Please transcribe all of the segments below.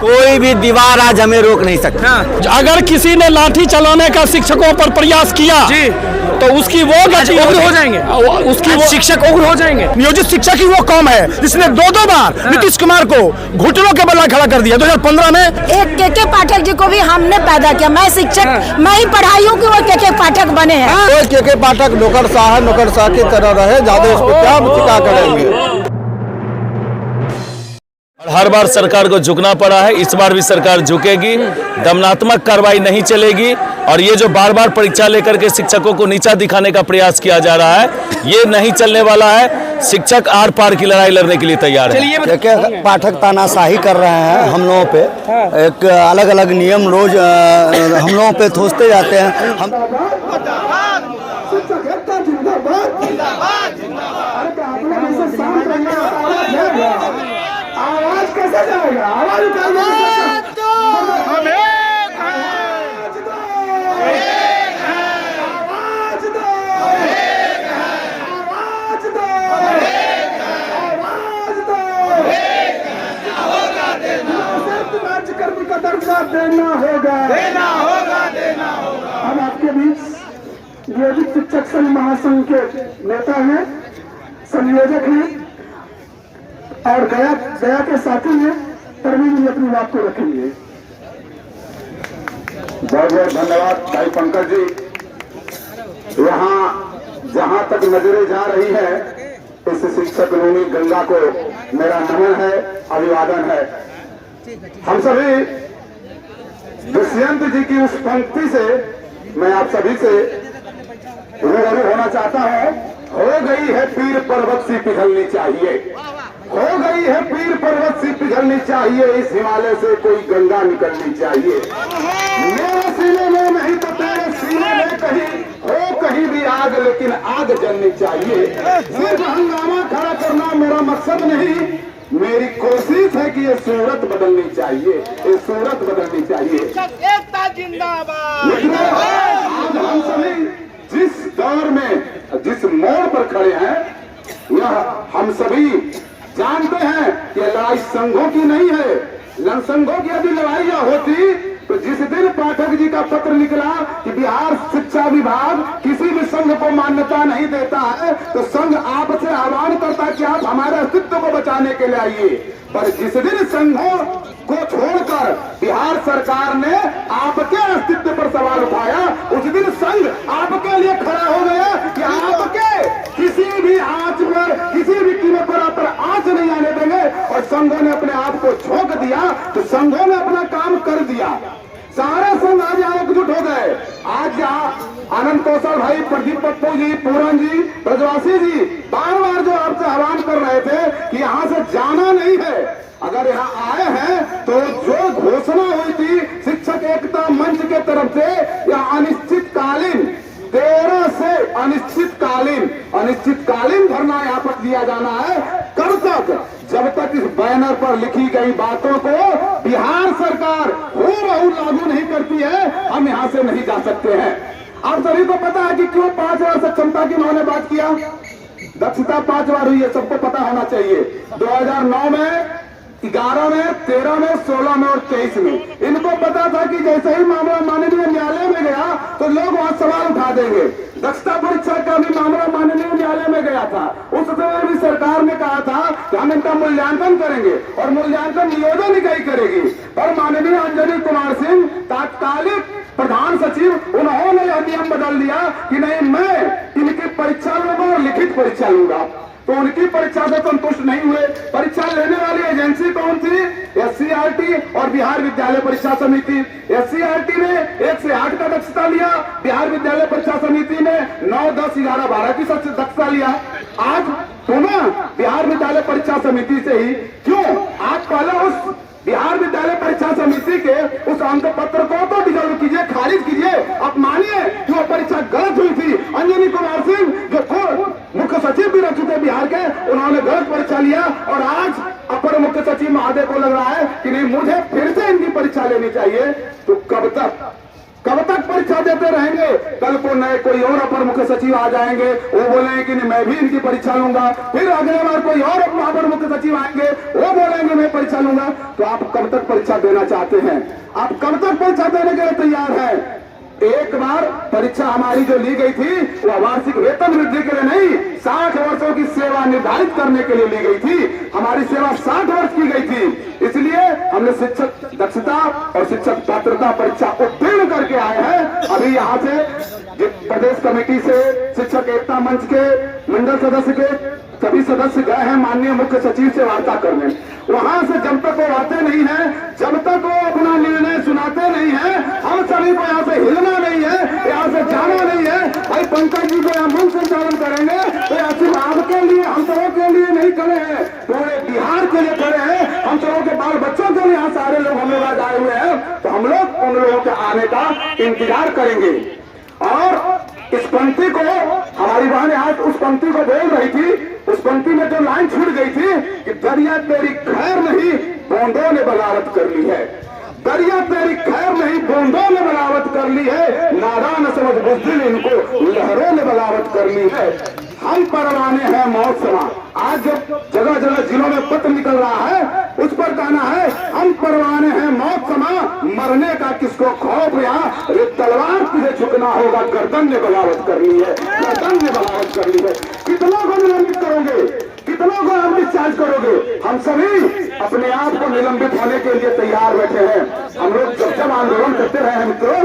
कोई भी दीवार आज हमें रोक नहीं सकता। अगर किसी ने लाठी चलाने का शिक्षकों पर प्रयास किया जी तो उसकी वो गति उग्र हो जाएंगे, उसकी वो शिक्षक उग्र हो जाएंगे। नियोजित शिक्षक ही वो कौम है जिसने दो बार नीतीश कुमार को घुटनों के बल खड़ा कर दिया। 2015 में एक के पाठक जी को भी हमने पैदा किया। मैं शिक्षक मैं ही पढ़ाई हूँ कि वो के पाठक बने हैं। तो के पाठक नौकरशाह की तरह रहे, ज्यादा इस पर क्या करेंगे। हर बार सरकार को झुकना पड़ा है, इस बार भी सरकार झुकेगी, दमनात्मक कार्रवाई नहीं चलेगी। और ये जो बार बार परीक्षा लेकर के शिक्षकों को नीचा दिखाने का प्रयास किया जा रहा है, ये नहीं चलने वाला है। शिक्षक आर पार की लड़ाई लड़ने के लिए तैयार है। के पाठक तानाशाही कर रहे हैं हम लोगों पे, एक अलग अलग नियम रोज हम लोगों पे थोपते जाते हैं। हम आवाज कैसे जाएगा? आवाज कर्मी का दर्जा देना होगा। हम आपके बीच नियोजित शिक्षक संघ महासंघ के नेता हैं, संयोजक हैं और गया के साथी हैं। तरमीम जी अपनी बात को रखेंगे। बहुत बहुत धन्यवाद भाई पंकज जी। यहाँ जहाँ तक नजरें जा रही है, इस शिक्षक ऋणी गंगा को मेरा नमन है, अभिवादन है। हम सभी दुष्यंत जी की उस पंक्ति से मैं आप सभी से रूबरू होना चाहता हूँ। हो गई है पीर पर्वत सी पिघलनी चाहिए, हो गई है पीर पर्वत सी पिघलनी चाहिए, इस हिमालय से कोई गंगा निकलनी चाहिए। मेरे सीने में नहीं तो तेरे सीने में कहीं भी आग, लेकिन आग जलनी चाहिए। सिर्फ हंगामा खड़ा करना मेरा मकसद नहीं, मेरी कोशिश है कि ये सूरत बदलनी चाहिए, ये सूरत बदलनी चाहिए। एकता जिंदाबाद। आज हम सभी जिस दौर में, जिस मोड़ पर खड़े हैं, यह हम सभी जानते हैं कि लड़ाई संघों की नहीं है। संघों की यदि लड़ाइयां होती तो जिस दिन पाठक जी का पत्र निकला कि बिहार शिक्षा विभाग किसी भी संघ को मान्यता नहीं देता है, तो संघ आपसे आह्वान करता है कि आप हमारे अस्तित्व को बचाने के लिए आइए। पर जिस दिन संघों को छोड़कर बिहार सरकार ने आपके अस्तित्व पर सवाल उठाया, उस दिन संघ आपके लिए खड़ा हो गया कि आपके किसी भी आंच पर, किसी भी कीमत पर आंच नहीं आने देंगे। और संघों ने अपने आप को झोंक दिया, तो संघों ने अपना काम कर दिया। सारे संघ आज यहाँ एकजुट हो गए। आज यहाँ आनंद कौशल भाई, प्रदीप पप्पू जी, पूरन जी, ब्रजवासी जी बार बार जो आपसे आह्वान कर रहे थे कि यहाँ से जाना नहीं है। अगर यहाँ आए हैं तो जो घोषणा हुई थी शिक्षक एकता मंच के तरफ से, या अनिश्चितकालीन 13 से अनिश्चितकालीन धरना यहाँ पर दिया जाना है। कब तक? जब तक इस बैनर पर लिखी गई बातों को बिहार सरकार हूबहू लागू नहीं करती है, हम यहाँ से नहीं जा सकते हैं। आप सभी को पता है कि क्यों 5 बार सक्षमता की उन्होंने बात किया। दक्षता 5 बार हुई है, सबको पता होना चाहिए। 2009 में, 11 में, 13 में, 16 में और 23 में। इनको पता था कि जैसे ही मामला माननीय न्यायालय में गया तो लोग वहां सवाल उठा देंगे। दक्षता परीक्षा का भी मामला माननीय न्यायालय में गया था। उस समय भी सरकार ने कहा था कि हम इनका मूल्यांकन करेंगे और मूल्यांकन नियोजन इकाई करेगी। पर माननीय अंजनी कुमार सिंह, तत्कालिक प्रधान सचिव, उन्होंने यह नियम बदल दिया कि नहीं, मैं इनकी परीक्षा लूंगा और लिखित परीक्षा लूंगा। तो उनकी परीक्षा से संतुष्ट नहीं हुए। परीक्षा लेने वाली एजेंसी कौन थी? SCRT और बिहार विद्यालय परीक्षा समिति। SCRT ने 1 से 8 का दक्षता लिया, बिहार विद्यालय परीक्षा समिति ने 9, 10, 11, 12 की दक्षता लिया। आज पुनः बिहार विद्यालय परीक्षा समिति से ही क्यों? आज पहले उस बिहार विद्यालय परीक्षा समिति के उस अंक पत्र को तो डिजल्व कीजिए, खारिज कीजिए। आप मानिए कि वो परीक्षा गलत हुई थी। अंजनी कुमार सिंह जो मुख्य सचिव भी रह चुके बिहार के, उन्होंने गलत परीक्षा लिया और आज अपर मुख्य सचिव महोदय को लग रहा है कि नहीं, मुझे फिर से इनकी परीक्षा लेनी चाहिए। तो कब कब तक परीक्षा देते रहेंगे? कल को नए कोई और अपर मुख्य सचिव आ जाएंगे, वो बोलेंगे कि नहीं मैं भी इनकी परीक्षा लूंगा, फिर अगले बार कोई और अपर मुख्य सचिव आएंगे, वो बोलेंगे मैं परीक्षा लूंगा। तो आप कब तक परीक्षा देना चाहते हैं? आप कब तक परीक्षा देने के लिए तैयार हैं? एक बार परीक्षा हमारी जो ली गई थी वो वार्षिक वेतन वृद्धि के लिए नहीं, 60 वर्षों की सेवा निर्धारित करने के लिए ली गई थी। हमारी सेवा 60 वर्ष की गई थी, इसलिए हमने शिक्षक दक्षता और शिक्षक पात्रता परीक्षा उत्तीर्ण करके आए हैं। अभी यहाँ से प्रदेश कमेटी से शिक्षक एकता मंच के मंडल सदस्य के सभी सदस्य गए हैं माननीय मुख्य सचिव से वार्ता करने। वहां से जब तक वो आते नहीं है, जब तक वो अपना निर्णय सुनाते नहीं है, हम सभी को यहाँ से हिलना नहीं है, यहाँ से जाना नहीं है। भाई पंकज जी को यहाँ मन संचालन करेंगे तो यहाँ सिर्फ आपके लिए, हम सबों के लिए नहीं खड़े हैं, पूरे बिहार के लिए खड़े हैं। हम सबों के बाल बच्चों के लिए यहाँ सारे लोग हम लोग आज आए हुए हैं, तो हम लोग उन लोगों के आने का इंतजार करेंगे। और इस पंक्ति को हमारी बहन आज उस पंक्ति को बोल रही थी, उस पंक्ति में जो लाइन छूट गई थी कि दरिया तेरी खैर नहीं बूंदों ने बगावत कर ली है, दरिया तेरी खैर नहीं बूंदों ने बगावत कर ली है, नादान समझ बुज़दिल इनको लहरों ने बगावत कर ली है। हम परवाने हैं मौत समा। आज जो जगह जगह जिलों में पत्र निकल रहा है उस पर कहना है हम परवाने हैं मौत समा, मरने का किसको खौफ या तलवार तुझे झुकना होगा, गर्दन ने बगावत कर ली है, गर्दन ने बगावत कर ली है। कितनों को निलंबित करोगे, कितनों को आप डिस्चार्ज करोगे? हम सभी अपने आप को निलंबित होने के लिए तैयार बैठे हैं। हम लोग जब जब आंदोलन करते रहे हैं मित्रों,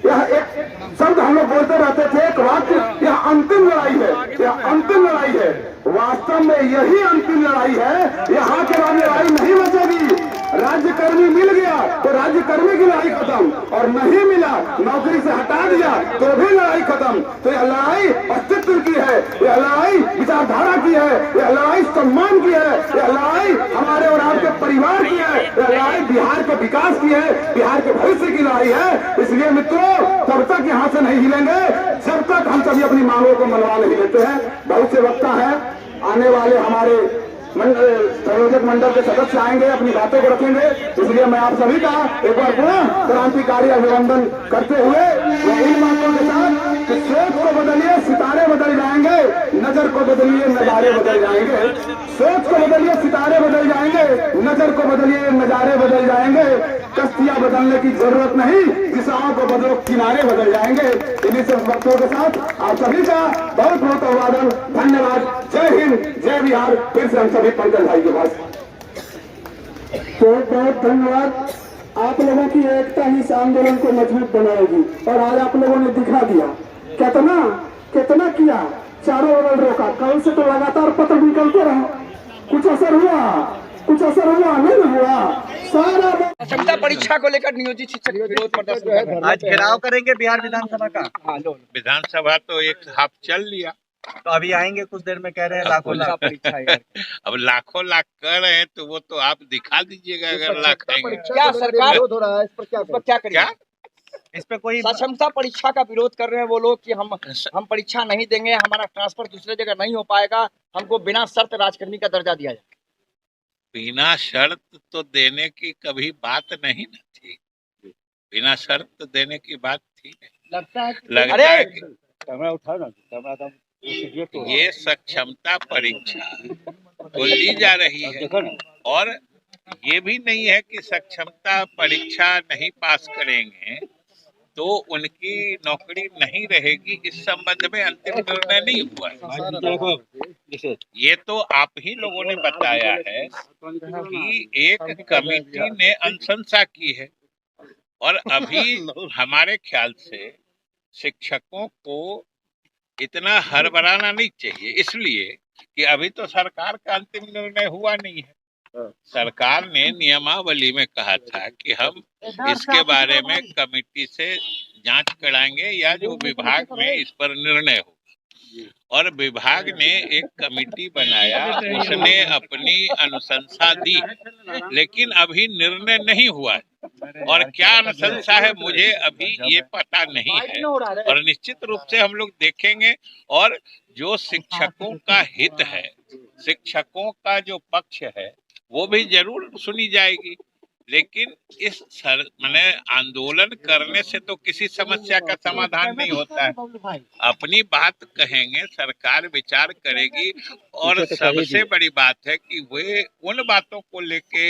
यह एक शब्द हम लोग बोलते रहते थे, एक वाक्य, यह अंतिम लड़ाई है, यह अंतिम लड़ाई है। वास्तव में यही अंतिम लड़ाई है, यहाँ के बाद लड़ाई नहीं बचेगी। राज्यकर्मी मिल गया तो राज्यकर्मी की लड़ाई खत्म, और नहीं मिला नौकरी से हटा दिया तो भी लड़ाई खत्म। तो यह लड़ाई अस्तित्व की है, यह लड़ाई विचारधारा की है, यह लड़ाई सम्मान की है, यह लड़ाई हमारे और आपके परिवार की है, यह लड़ाई बिहार के विकास की है, बिहार के भविष्य की लड़ाई है। इसलिए मित्रों तब तक यहाँ से नहीं हिलेंगे जब तक हम सभी अपनी मांगों को मनवा नहीं लेते हैं। बहुत से वक्ता है, आने वाले हमारे संयोजक मंडल के सदस्य आएंगे, अपनी बातों को रखेंगे। इसलिए मैं आप सभी का एक बार पुनः क्रांतिकारी अभिनंदन करते हुए इन बातों के साथ कि सोच को बदलिए सितारे बदल जाएंगे, नजर को बदलिए नजारे बदल जाएंगे। सोच को बदलिए सितारे बदल जाएंगे, नजर को बदलिए नजारे बदल जाएंगे। कश्तियां बदलने की जरूरत नहीं, दिशाओं को बदलो किनारे बदल जाएंगे। इन्हीं सब वक्तों के साथ आप सभी का बहुत बहुत अभिवादन, धन्यवाद। जय हिंद, जय बिहार। फिर से हम सभी पंकज भाई के पास बहुत बहुत धन्यवाद। आप लोगों की एकता ही इस आंदोलन को मजबूत बनाएगी, और आज आप लोगों ने दिखा दिया कितना कितना किया, चारों ओर रोका। कल से तो लगातार पत्र निकलते रहे, कुछ असर हुआ, कुछ असर हुआ नहीं हुआ। सारा क्षमता परीक्षा को लेकर नियोजित शिक्षक विरोध प्रदर्शन आज घेराव करेंगे बिहार विधानसभा का। विधानसभा तो एक हाफ चल लिया, तो अभी आएंगे कुछ देर में, कह रहे हैं लाखों लाख परीक्षा है। अब लाखों लाख कर रहे हैं तो वो तो आप दिखा दीजिएगा अगर लाख आएंगे। क्या सरकार हो रहा है इस पर क्या करेगा? इस पे कोई सक्षमता परीक्षा का विरोध कर रहे हैं वो लोग कि हम परीक्षा नहीं देंगे, हमारा ट्रांसफर दूसरे जगह नहीं हो पाएगा, हमको बिना शर्त राजकर्मी का दर्जा दिया जाए। बिना शर्त तो देने की कभी बात नहीं न थी, बिना शर्त देने की बात थी। लगता है ये सक्षमता परीक्षा तो ली जा रही है, और ये भी नहीं है कि सक्षमता परीक्षा नहीं पास करेंगे तो उनकी नौकरी नहीं रहेगी। इस संबंध में अंतिम निर्णय नहीं हुआ है। ये तो आप ही लोगों ने बताया है कि एक कमेटी ने अनुशंसा की है, और अभी हमारे ख्याल से शिक्षकों को इतना हड़बड़ाना नहीं चाहिए, इसलिए कि अभी तो सरकार का अंतिम निर्णय हुआ नहीं है। सरकार ने नियमावली में कहा था कि हम इसके बारे में कमेटी से जांच कराएंगे या जो विभाग में इस पर निर्णय होगा, और विभाग ने एक कमेटी बनाया, उसने अपनी अनुशंसा दी, लेकिन अभी निर्णय नहीं हुआ है। और क्या अनुशंसा है मुझे अभी ये पता नहीं है, और निश्चित रूप से हम लोग देखेंगे। और जो शिक्षकों का हित है, शिक्षकों का जो पक्ष है, वो भी जरूर सुनी जाएगी। लेकिन इस माने आंदोलन करने से तो किसी समस्या का समाधान नहीं होता है। अपनी बात कहेंगे, सरकार विचार करेगी, और सबसे बड़ी बात है कि वे उन बातों को लेके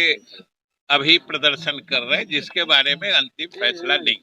अभी प्रदर्शन कर रहे हैं जिसके बारे में अंतिम फैसला नहीं।